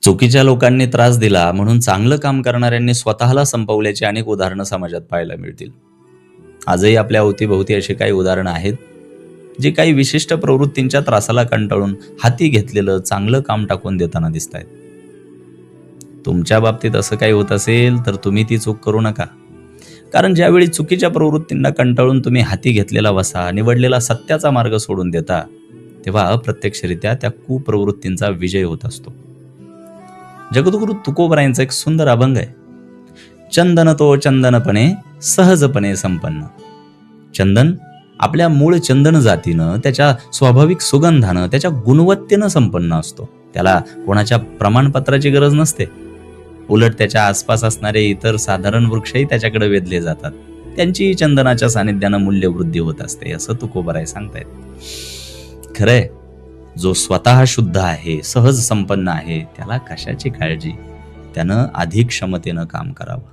चुकीच्या लोकांनी त्रास दिला म्हणून चांगलं काम करणाऱ्यांनी स्वतःला संपवल्याची अनेक उदाहरणं समाजात पाहायला मिळतील. आजही आपल्या अवतीभोवती अशी काही उदाहरणं आहेत जी काही विशिष्ट प्रवृत्तींच्या त्रासाला कंटाळून हाती घेतलेलं चांगलं काम टाकून देताना दिसत आहेत. तुमच्या बाबतीत असं काही होत असेल तर तुम्ही ती चूक करू नका. कारण ज्यावेळी चुकीच्या प्रवृत्तींना कंटाळून तुम्ही हाती घेतलेला वसा, निवडलेला सत्याचा मार्ग सोडून देता, तेव्हा अप्रत्यक्षरित्या त्या कुप्रवृत्तींचा विजय होत असतो. जगद्गुरु तुकोबरायांचा एक सुंदर अभंग आहे. चंदन तो चंदनपणे सहजपणे संपन्न. चंदन आपल्या मूळ चंदन जातीनं, त्याच्या स्वाभाविक सुगंधानं, त्याच्या गुणवत्तेनं संपन्न असतो. त्याला कोणाच्या प्रमाणपत्राची गरज नसते. उलट त्याच्या आसपास असणारे इतर साधारण वृक्षही त्याच्याकडे वेधले जातात. त्यांची चंदनाच्या सानिध्यानं मूल्यवृद्धी होत असते, असं तुकोबराय सांगतायत. खरंय, जो स्वतः शुद्ध आहे, सहज संपन्न आहे, त्याला कशाची काळजी? त्यानं अधिक क्षमतेनं काम करावं.